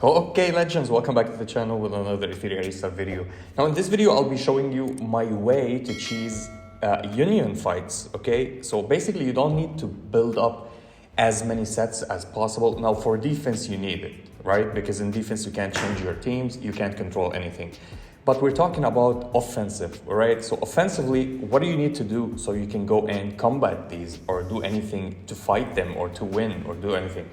Okay, legends, welcome back to the channel with another Etheria restart video. Now in this video, I'll be showing you my way to cheese union fights, okay? So basically you don't need to build up as many sets as possible. Now for defense, you need it, right? Because in defense, you can't change your teams, you can't control anything. But we're talking about offensive, right? So offensively, what do you need to do so you can go and combat these or do anything to fight them or to win or do anything?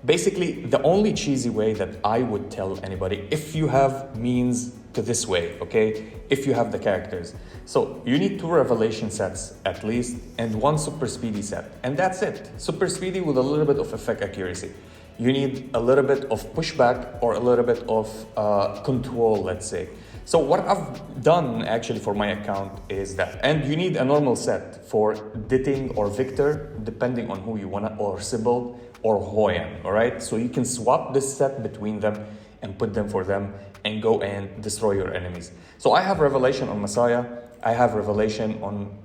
Basically, the only cheesy way that I would tell anybody, if you have means to this way, okay? If you have the characters. So you need 2 revelation sets at least and 1 super speedy set. And that's it. Super speedy with a little bit of effect accuracy. You need a little bit of pushback or a little bit of control, let's say. So what I've done actually for my account is that, and you need a normal set for Ditting or Victor, depending on who you want, or Sybil or Hoyan, all right? So you can swap this set between them and put them for them and go and destroy your enemies. So I have Revelation on Messiah, I have Revelation on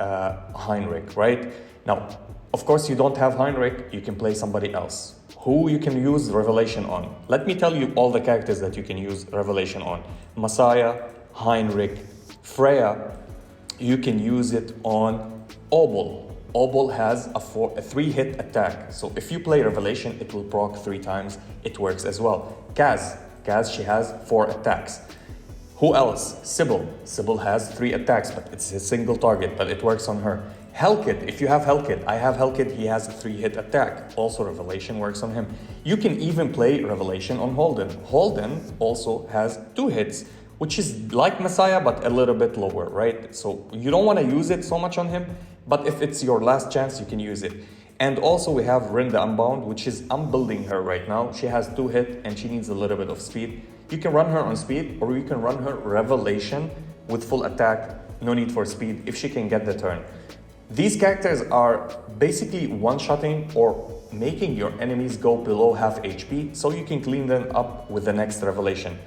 Heinrich, right? Now, of course, you don't have Heinrich, you can play somebody else. Who you can use Revelation on? Let me tell you all the characters that you can use Revelation on. Messiah, Heinrich, Freya, you can use it on Obol. Obol has a 3-hit attack. So if you play Revelation, it will proc 3 times. It works as well. Kaz, she has 4 attacks. Who else? Sybil. Sybil has 3 attacks, but it's a single target, but it works on her. Hellkit, if you have Hellkit, I have Hellkit, he has a 3-hit attack. Also Revelation works on him. You can even play Revelation on Holden. Holden also has 2 hits, which is like Messiah, but a little bit lower, right? So you don't want to use it so much on him, but if it's your last chance, you can use it. And also we have Rin the Unbound, which is, I'm building her right now. She has 2 hit and she needs a little bit of speed. You can run her on speed or you can run her Revelation with full attack, no need for speed, if she can get the turn. These characters are basically one-shotting or making your enemies go below half HP so you can clean them up with the next Revelation.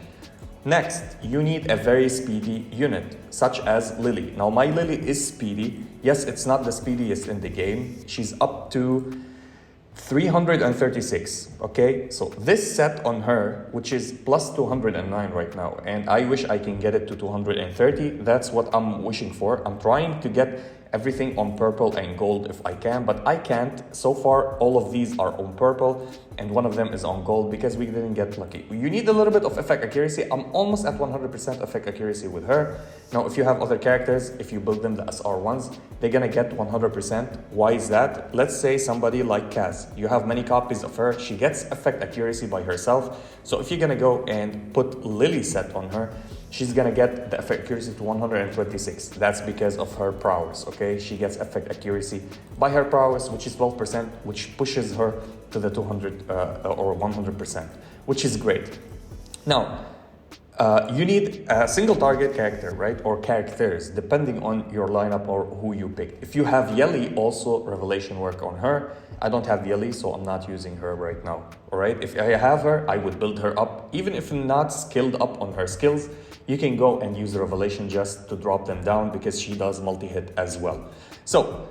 Next, you need a very speedy unit, such as Lily. Now, my Lily is speedy. Yes, it's not the speediest in the game. She's up to 336, okay? So this set on her, which is plus 209 right now, and I wish I can get it to 230. That's what I'm wishing for. I'm trying to get everything on purple and gold if I can, but I can't. So far, all of these are on purple and one of them is on gold because we didn't get lucky. You need a little bit of effect accuracy. I'm almost at 100% effect accuracy with her. Now, if you have other characters, if you build them the SR ones, they're gonna get 100%. Why is that? Let's say somebody like Kaz. You have many copies of her. She gets effect accuracy by herself. So if you're gonna go and put Lily set on her, she's gonna get the effect accuracy to 126. That's because of her prowess, okay? She gets effect accuracy by her prowess, which is 12%, which pushes her to the 200 or 100%, which is great. Now, you need a single target character, right? Or characters, depending on your lineup or who you picked. If you have Yelly, also Revelation work on her. I don't have Yelly, so I'm not using her right now, all right? If I have her, I would build her up. Even if I'm not skilled up on her skills, you can go and use Revelation just to drop them down because she does multi-hit as well. So,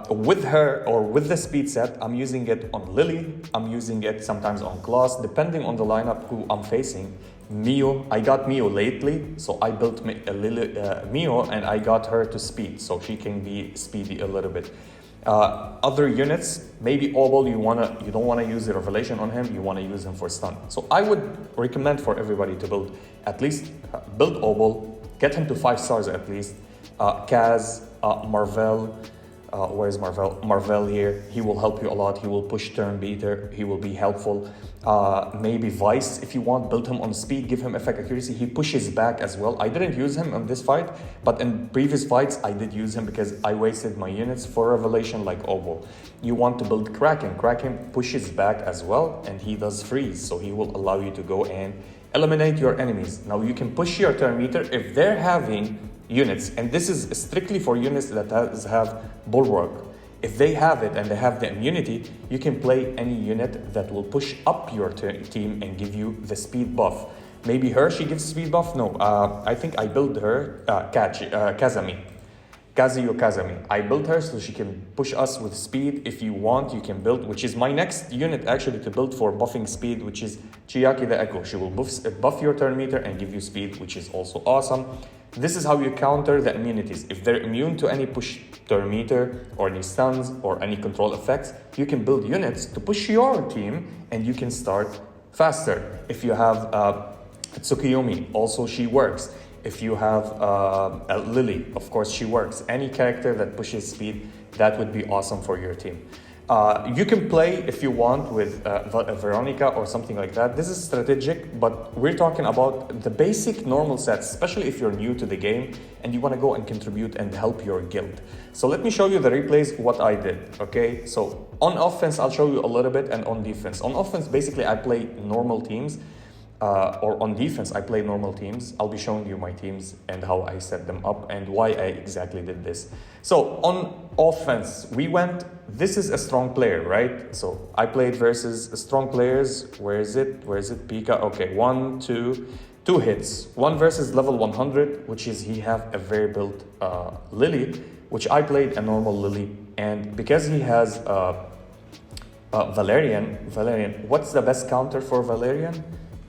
with her or with the speed set, I'm using it on Lily, I'm using it sometimes on Claus, depending on the lineup who I'm facing. Mio, I got Mio lately, so I built Mio and I got her to speed, so she can be speedy a little bit. Other units, maybe Obol, you don't want to use the Revelation on him, you want to use him for stun. So I would recommend for everybody to build at least build Obol, get him to 5 stars at least. Kaz, Marvel. Where's Marvel? Marvel here. He will help you a lot. He will push turn beater. He will be helpful. Maybe Vice, if you want, build him on speed, give him effect accuracy. He pushes back as well. I didn't use him on this fight, but in previous fights, I did use him because I wasted my units for Revelation like Obol. You want to build Kraken. Kraken pushes back as well, and he does freeze. So he will allow you to go and eliminate your enemies. Now you can push your turn meter if they're having units, and this is strictly for units that have Bulwark. If they have it and they have the immunity, you can play any unit that will push up your team and give you the speed buff. Maybe her, she gives speed buff? No, I think I built her Kazami. Kazuyo Kazami. I built her so she can push us with speed. If you want, you can build, which is my next unit actually to build for buffing speed, which is Chiaki the Echo. She will buff your turn meter and give you speed, which is also awesome. This is how you counter the immunities. If they're immune to any push turn meter or any stuns or any control effects, you can build units to push your team and you can start faster. If you have Tsukuyomi, also she works. If you have Lily, of course she works. Any character that pushes speed, that would be awesome for your team. You can play if you want with Veronica or something like that. This is strategic, but we're talking about the basic normal sets, especially if you're new to the game and you want to go and contribute and help your guild. So let me show you the replays, what I did, okay? So on offense, I'll show you a little bit, and on defense. On offense, basically I play normal teams. Or on defense, I play normal teams. I'll be showing you my teams and how I set them up and why I exactly did this. So on offense, this is a strong player, right? So I played versus strong players. Where is it? Pika? Okay, two hits. One versus level 100, which is he have a very built Lily, which I played a normal Lily. And because he has Valerian, what's the best counter for Valerian?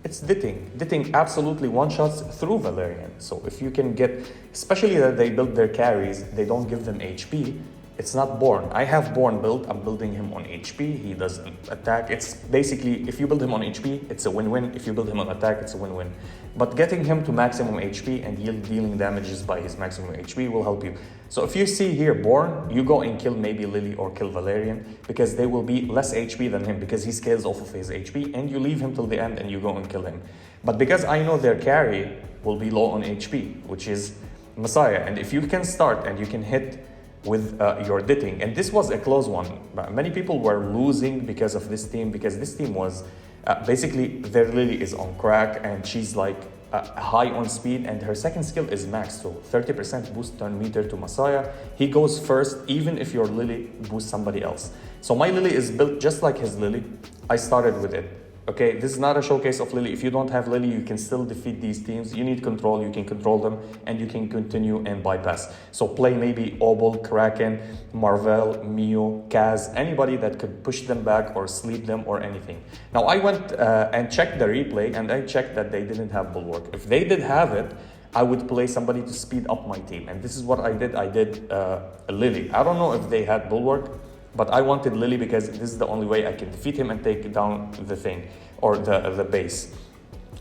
It's Ditting. Ditting absolutely one-shots through Valerian. So if you can get, especially that they build their carries, they don't give them HP, it's not Born. I have Born built, I'm building him on HP, he doesn't attack. It's basically, if you build him on HP, it's a win-win. If you build him on attack, it's a win-win. But getting him to maximum HP and dealing damages by his maximum HP will help you. So if you see here Born, you go and kill maybe Lily or kill Valerian, because they will be less HP than him, because he scales off of his HP, and you leave him till the end and you go and kill him. But because I know their carry will be low on HP, which is Messiah, and if you can start and you can hit with your Ditting, and this was a close one. Many people were losing because of this team, because this team was basically, their Lily is on crack and she's like high on speed, and her second skill is maxed, so 30% boost turn meter to Messiah. He goes first even if your Lily boosts somebody else. So my Lily is built just like his Lily. I started with it. Okay, this is not a showcase of Lily. If you don't have Lily, you can still defeat these teams. You need control, you can control them, and you can continue and bypass. So play maybe Obol, Kraken, Marvel, Mio, Kaz, anybody that could push them back or sleep them or anything. Now I went and checked the replay, and I checked that they didn't have Bulwark. If they did have it, I would play somebody to speed up my team. And this is what I did. I did Lily. I don't know if they had Bulwark, but I wanted Lily because this is the only way I can defeat him and take down the thing, or the base.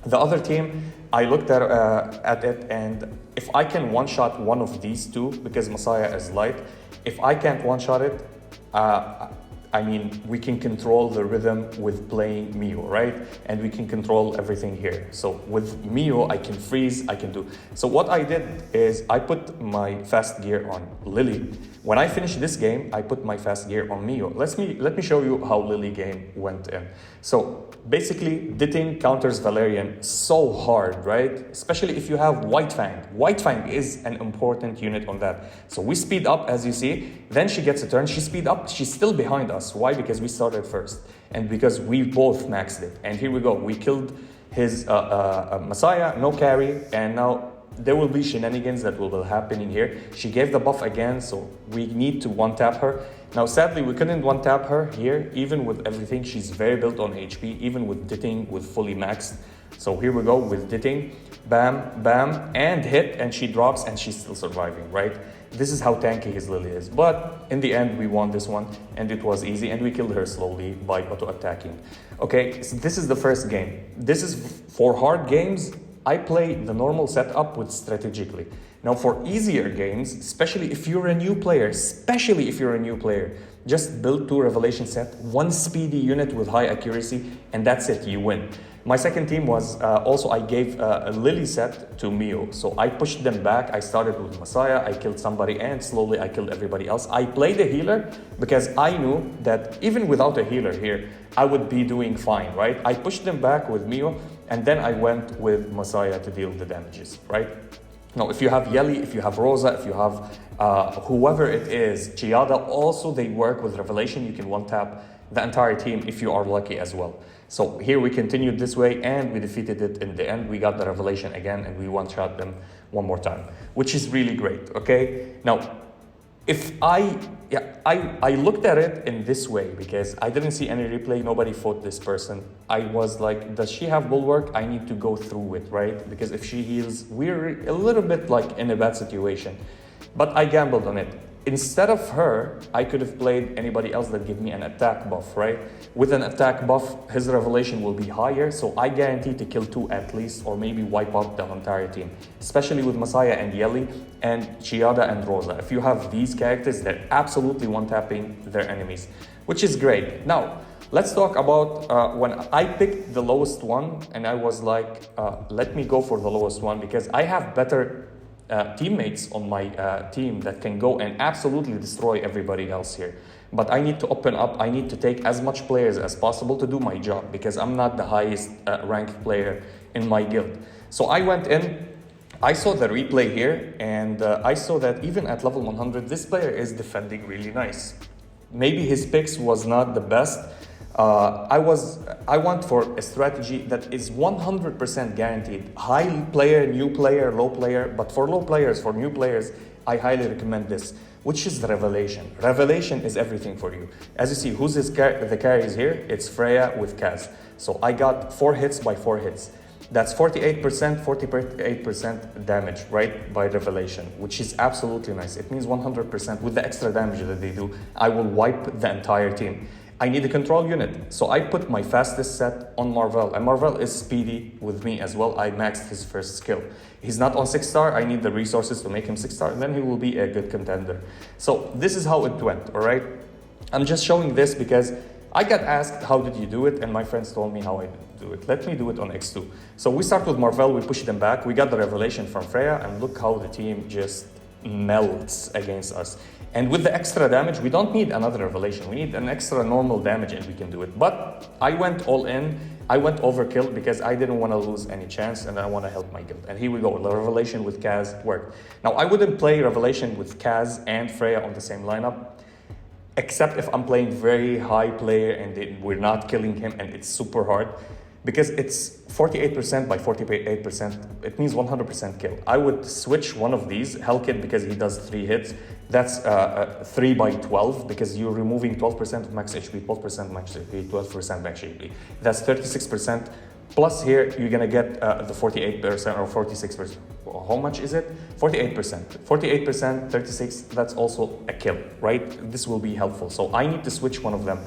The other team, I looked at it, and if I can one-shot one of these two, because Messiah is light, if I can't one-shot it, I mean, we can control the rhythm with playing Mio, right? And we can control everything here. So with Mio, I can freeze, I can do. So what I did is I put my fast gear on Lily. When I finished this game, I put my fast gear on Mio. Let me show you how Lily game went in. So basically, Ditting counters Valerian so hard, right? Especially if you have White Fang. White Fang is an important unit on that. So we speed up, as you see. Then she gets a turn. She speed up. She's still behind us. Why? Because we started first. And because we both maxed it. And here we go. We killed his Messiah, no carry. And now there will be shenanigans that will be happening here. She gave the buff again, so we need to one-tap her. Now, sadly, we couldn't one-tap her here, even with everything. She's very built on HP, even with Ditting, with fully maxed. So here we go with Ditting, bam, bam, and hit, and she drops, and she's still surviving, right? This is how tanky his Lily is. But in the end, we won this one, and it was easy, and we killed her slowly by auto-attacking. Okay, so this is the first game. This is for hard games. I play the normal setup with strategically. Now for easier games, especially if you're a new player, just build 2 revelation set, 1 speedy unit with high accuracy, and that's it, you win. My second team was also I gave a Lily set to Mio. So I pushed them back. I started with Messiah, I killed somebody, and slowly I killed everybody else. I played a healer because I knew that even without a healer here, I would be doing fine, right? I pushed them back with Mio, and then I went with Messiah to deal the damages, right? Now, if you have Yeli, if you have Rosa, if you have whoever it is, Chiada, also they work with Revelation. You can one-tap the entire team if you are lucky as well. So here we continued this way and we defeated it in the end. We got the Revelation again and we one-shot them one more time, which is really great, okay? Now, if I looked at it in this way because I didn't see any replay, nobody fought this person. I was like, does she have bulwark? I need to go through it, right? Because if she heals, we're a little bit like in a bad situation. But I gambled on it. Instead of her, I could have played anybody else that gave me an attack buff, right? With an attack buff, his revelation will be higher, so I guarantee to kill 2 at least, or maybe wipe out the entire team. Especially with Messiah and Yeli, and Chiada and Rosa. If you have these characters, they're absolutely one-tapping their enemies, which is great. Now, let's talk about when I picked the lowest one, and I was like, let me go for the lowest one, because I have better teammates on my team that can go and absolutely destroy everybody else here. But I need to open up, I need to take as much players as possible to do my job, because I'm not the highest ranked player in my guild. So I went in, I saw the replay here, and I saw that even at level 100, this player is defending really nice. Maybe his picks was not the best. I want for a strategy that is 100% guaranteed. High player, new player, low player. But for low players, for new players, I highly recommend this, which is the Revelation. Revelation is everything for you. As you see, who's the carries here? It's Freya with Kaz. So I got 4 hits by 4 hits. That's 48%, 48% damage, right, by Revelation, which is absolutely nice. It means 100% with the extra damage that they do, I will wipe the entire team. I need a control unit, so I put my fastest set on Marvel, and Marvel is speedy with me as well. I maxed his first skill. He's not on 6-star, I need the resources to make him 6-star, and then he will be a good contender. So this is how it went, all right? I'm just showing this because I got asked, how did you do it? And my friends told me how I do it. Let me do it on X2. So we start with Marvel, we push them back, we got the Revelation from Freya, and look how the team just melts against us. And with the extra damage, we don't need another Revelation. We need an extra normal damage and we can do it. But I went all in. I went overkill because I didn't want to lose any chance and I want to help my guild. And here we go. The Revelation with Kaz worked. Now, I wouldn't play Revelation with Kaz and Freya on the same lineup, except if I'm playing very high player and we're not killing him and it's super hard. Because it's 48% by 48%, it means 100% kill. I would switch one of these, Hellkit, because he does 3 hits. That's 3 by 12, because you're removing 12% of max HP, 12% max HP, 12% max HP. That's 36%. Plus here, you're gonna get the 48% or 46%. How much is it? 48%. 48%, 36, that's also a kill, right? This will be helpful. So I need to switch one of them.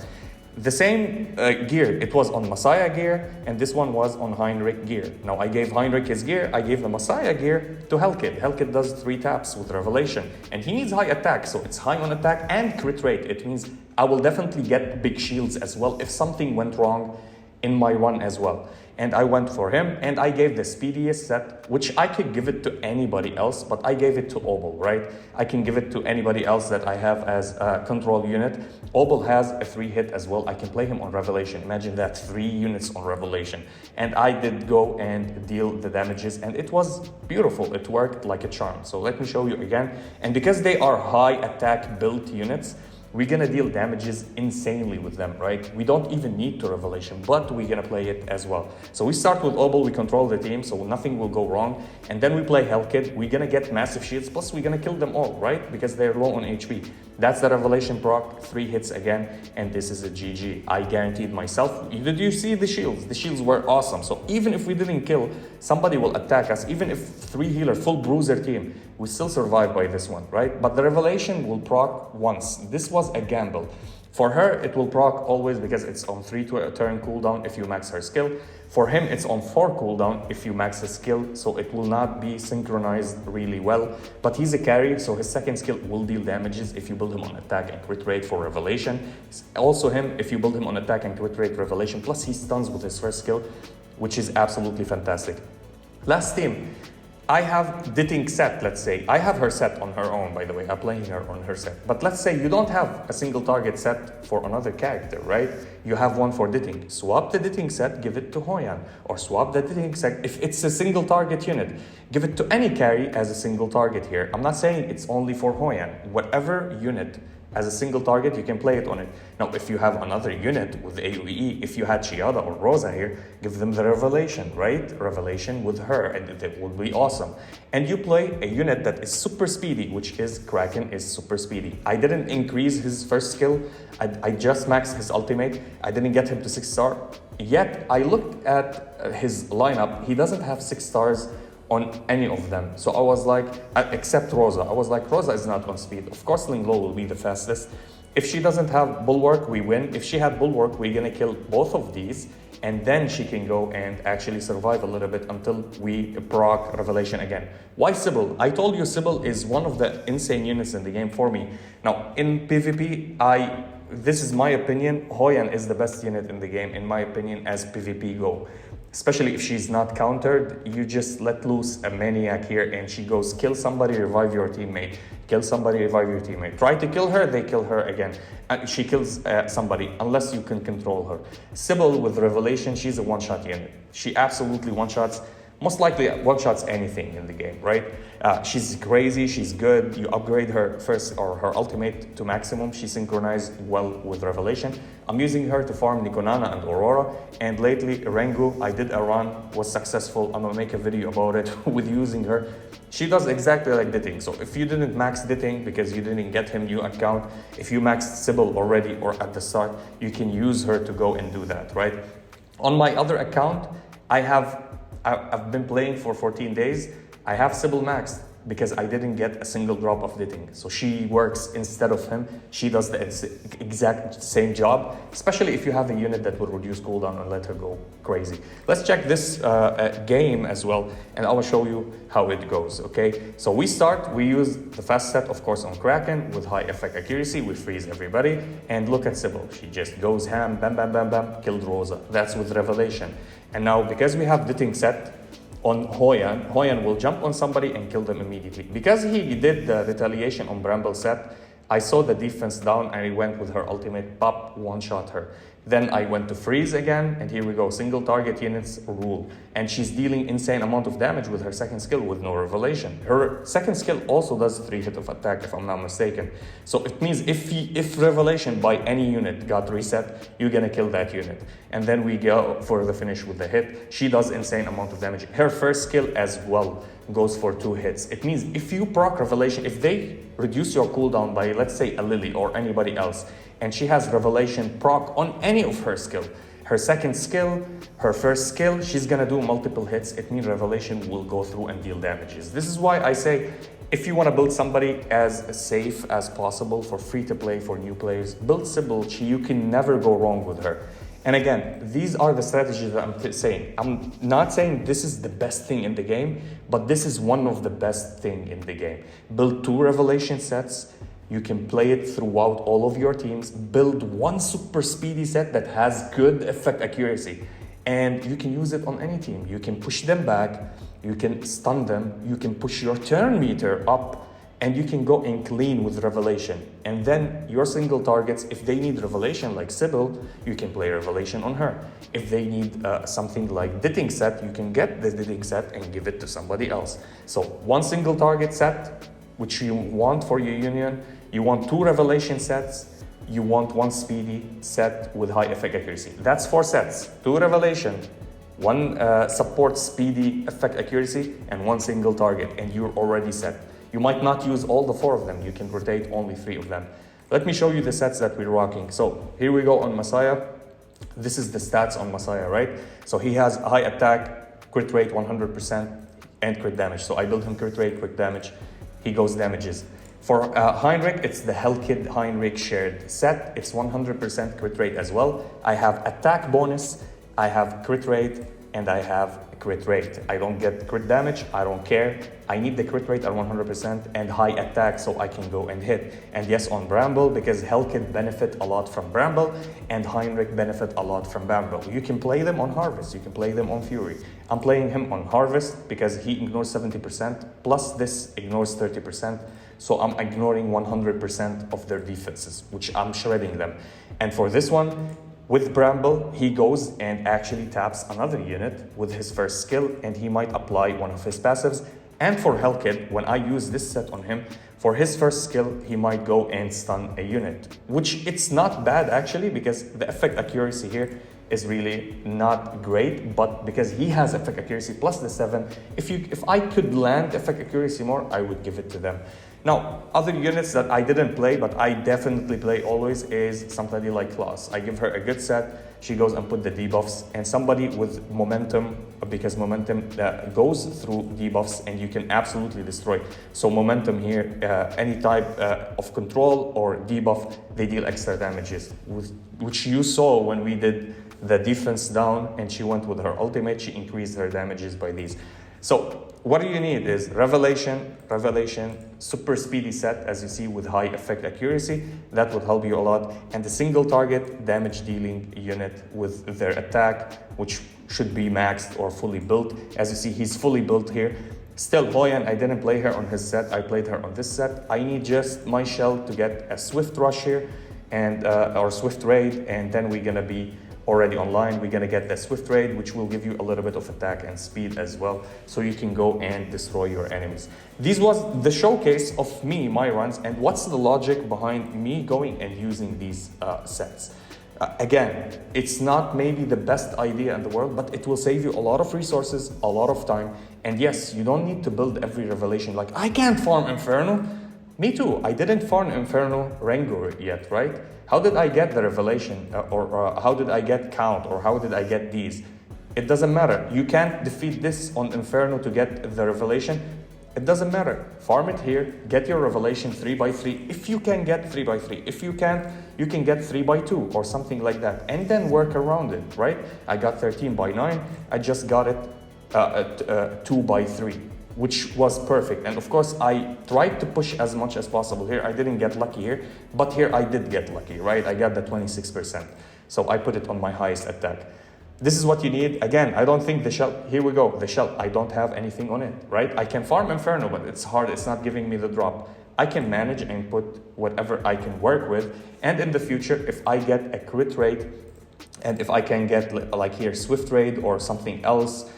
The same gear, it was on Messiah gear, and this one was on Heinrich gear. Now I gave Heinrich his gear, I gave the Messiah gear to Hellkit. Hellkit does 3 taps with Revelation, and he needs high attack, so it's high on attack and crit rate. It means I will definitely get big shields as well if something went wrong in my run as well. And I went for him, and I gave the speediest set, which I could give it to anybody else, but I gave it to Obel, right? I can give it to anybody else that I have as a control unit. Obel has a 3 hit as well. I can play him on Revelation. Imagine that, 3 units on Revelation. And I did go and deal the damages, and it was beautiful. It worked like a charm. So let me show you again. And because they are high attack built units, we're gonna deal damages insanely with them, right? We don't even need to Revelation, but we're gonna play it as well. So we start with Obel, we control the team, so nothing will go wrong. And then we play Hellkit, we're gonna get massive shields, plus we're gonna kill them all, right? Because they're low on HP. That's the Revelation proc, 3 hits again, and this is a GG. I guaranteed myself. Did you see the shields? The shields were awesome. So even if we didn't kill, somebody will attack us. Even if 3 healer, full bruiser team, we still survive by this one, right? But the Revelation will proc once. This was a gamble. For her, it will proc always because it's on 3 turn cooldown if you max her skill. For him, it's on 4 cooldown if you max his skill, so it will not be synchronized really well. But he's a carry, so his second skill will deal damages if you build him on attack and crit rate for Revelation. Also him, if you build him on attack and crit rate Revelation, plus he stuns with his first skill, which is absolutely fantastic. Last team. I have Ditting set, let's say. I have her set on her own, by the way. I'm playing her on her set. But let's say you don't have a single target set for another character, right? You have one for Ditting. Swap the Ditting set, give it to Hoyan. Or swap the Ditting set, if it's a single target unit, give it to any carry as a single target here. I'm not saying it's only for Hoyan. Whatever unit as a single target, you can play it on it. Now, if you have another unit with AoE, if you had Chiada or Rosa here, give them the Revelation, right? Revelation with her, and it would be awesome. And you play a unit that is super speedy, which is Kraken is super speedy. I didn't increase his first skill. I just maxed his ultimate. I didn't get him to 6-star. Yet, I looked at his lineup. He doesn't have 6 stars on any of them. So I was like, except Rosa. I was like, Rosa is not on speed. Of course, Linglo will be the fastest. If she doesn't have Bulwark, we win. If she had Bulwark, we're gonna kill both of these, and then she can go and actually survive a little bit until we proc Revelation again. Why Sybil? I told you Sybil is one of the insane units in the game for me. Now, in PvP, this is my opinion, Hoyan is the best unit in the game, in my opinion, as PvP go. Especially if she's not countered, you just let loose a maniac here and she goes, kill somebody, revive your teammate. Kill somebody, revive your teammate. Try to kill her, they kill her again. And she kills somebody, unless you can control her. Sybil with Revelation, she's a one-shot unit. She absolutely one-shots, most likely one-shots anything in the game, right? She's crazy, she's good. You upgrade her first or her ultimate to maximum. She synchronized well with Revelation. I'm using her to farm Nikonana and Aurora. And lately, Rengu, I did a run, was successful. I'm gonna make a video about it with using her. She does exactly like Ditting. So if you didn't max Ditting because you didn't get him new account, if you maxed Sybil already or at the start, you can use her to go and do that, right? On my other account, I've been playing for 14 days. I have Sybil maxed because I didn't get a single drop of Ditting. So she works instead of him. She does the exact same job, especially if you have a unit that will reduce cooldown and let her go crazy. Let's check this game as well, and I will show you how it goes, okay? So we use the fast set, of course, on Kraken with high effect accuracy. We freeze everybody, and look at Sybil. She just goes ham, bam, bam, bam, bam, killed Rosa. That's with Revelation. And now, because we have Ditting set, on Hoyan will jump on somebody and kill them immediately. Because he did the retaliation on Bramble set, I saw the defense down and I went with her ultimate, pop, one-shot her. Then I went to freeze again, and here we go, single target units rule. And she's dealing insane amount of damage with her second skill with no Revelation. Her second skill also does 3 hit of attack, if I'm not mistaken. So it means if Revelation by any unit got reset, you're gonna kill that unit. And then we go for the finish with the hit. She does insane amount of damage. Her first skill as well goes for 2 hits. It means if you proc Revelation, if they reduce your cooldown by, let's say, a Lily or anybody else, and she has Revelation proc on any of her skill, her second skill, her first skill, she's gonna do multiple hits. It means Revelation will go through and deal damages. This is why I say, if you want to build somebody as safe as possible for free to play, for new players, build Sybil. You can never go wrong with her. And again, these are the strategies that I'm saying. I'm not saying this is the best thing in the game, but this is one of the best thing in the game. Build 2 Revelation sets. You can play it throughout all of your teams. Build 1 super speedy set that has good effect accuracy. And you can use it on any team. You can push them back. You can stun them. You can push your turn meter up. And you can go and clean with Revelation. And then your single targets, if they need Revelation like Sybil, you can play Revelation on her. If they need something like Ditting set, you can get the Ditting set and give it to somebody else. So 1 single target set, which you want for your union. You want 2 Revelation sets. You want 1 speedy set with high effect accuracy. That's 4 sets. 2 Revelation, 1 support speedy effect accuracy, and 1 single target, and you're already set. You might not use all the 4 of them. You can rotate only 3 of them. Let me show you the sets that we're rocking. So here we go on Messiah. This is the stats on Messiah, right? So he has high attack, crit rate 100%, and crit damage. So I built him crit rate, crit damage. He goes damages. For Heinrich, it's the Hellkid Heinrich shared set. It's 100% crit rate as well. I have attack bonus, I have crit rate, and I have crit rate. I don't get crit damage, I don't care. I need the crit rate at 100% and high attack so I can go and hit. And yes, on Bramble, because Hellkid benefit a lot from Bramble and Heinrich benefit a lot from Bramble. You can play them on Harvest, you can play them on Fury. I'm playing him on Harvest because he ignores 70%, plus this ignores 30%. So I'm ignoring 100% of their defenses, which I'm shredding them. And for this one, with Bramble, he goes and actually taps another unit with his first skill, and he might apply one of his passives And for Hellkid, when I use this set on him, for his first skill, he might go and stun a unit, which it's not bad actually, because the effect accuracy here is really not great, but because he has effect accuracy plus the 7, if I could land effect accuracy more, I would give it to them. Now, other units that I didn't play, but I definitely play always, is somebody like Class. I give her a good set, she goes and put the debuffs, and somebody with momentum, because momentum goes through debuffs and you can absolutely destroy. So momentum here, any type of control or debuff, they deal extra damages, which you saw when we did the defense down and she went with her ultimate, she increased her damages by these. So what you need is Revelation, super speedy set, as you see, with high effect accuracy. That would help you a lot. And the single target damage dealing unit with their attack, which should be maxed or fully built. As you see, he's fully built here. Still, Hoyan, I didn't play her on his set. I played her on this set. I need just my shell to get a swift rush here and or swift raid, and then we're gonna be already online. We're gonna get the swift raid, which will give you a little bit of attack and speed as well, so you can go and destroy your enemies. This was the showcase of me, my runs, and what's the logic behind me going and using these sets. Again, it's not maybe the best idea in the world, but it will save you a lot of resources, a lot of time. And yes, you don't need to build every revelation. Like, I can't farm Inferno. Me too. I didn't farm Inferno Rangor yet, right? How did I get the revelation, or how did I get count, or how did I get these? It doesn't matter. You can't defeat this on Inferno to get the revelation. It doesn't matter. Farm it here, get your revelation 3x3. If you can get 3x3, if you can't, you can get 3x2 or something like that, and then work around it, right? I got 13x9. I just got it at 2x3, which was perfect. And of course, I tried to push as much as possible here. I didn't get lucky here, but here I did get lucky, right? I got the 26%. So I put it on my highest attack. This is what you need. Again, I don't think the shell, here we go, the shell, I don't have anything on it, right? I can farm Inferno, but it's hard, it's not giving me the drop. I can manage and put whatever I can work with. And in the future, if I get a crit rate, and if I can get like here, Swift Raid or something else,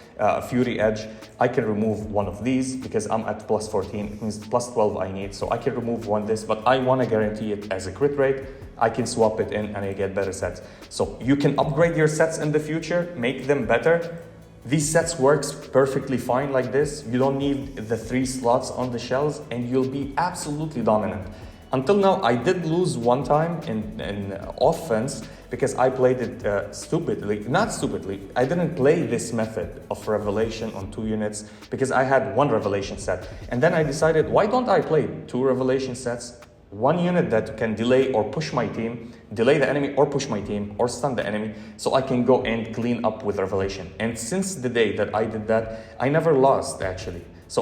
Fury Edge, I can remove one of these because I'm at plus 14, it means plus 12 I need. So I can remove one this, but I want to guarantee it as a crit rate. I can swap it in and I get better sets. So you can upgrade your sets in the future, make them better. These sets works perfectly fine like this. You don't need the 3 slots on the shells and you'll be absolutely dominant. Until now, I did lose one time in offense because I played it stupidly. Not stupidly, I didn't play this method of revelation on 2 units because I had 1 revelation set. And then I decided, why don't I play 2 revelation sets? 1 unit that can delay or push my team, delay the enemy or push my team or stun the enemy, so I can go and clean up with revelation. And since the day that I did that, I never lost actually. So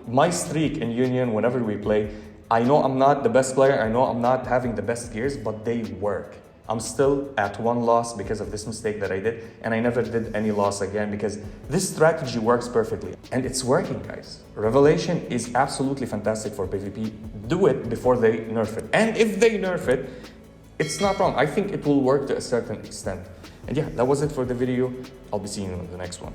my streak in Union, whenever we play, I know I'm not the best player, I know I'm not having the best gears, but they work. I'm still at 1 loss because of this mistake that I did, and I never did any loss again because this strategy works perfectly. And it's working, guys. Revelation is absolutely fantastic for PvP. Do it before they nerf it. And if they nerf it, it's not wrong. I think it will work to a certain extent. And yeah, that was it for the video. I'll be seeing you in the next one.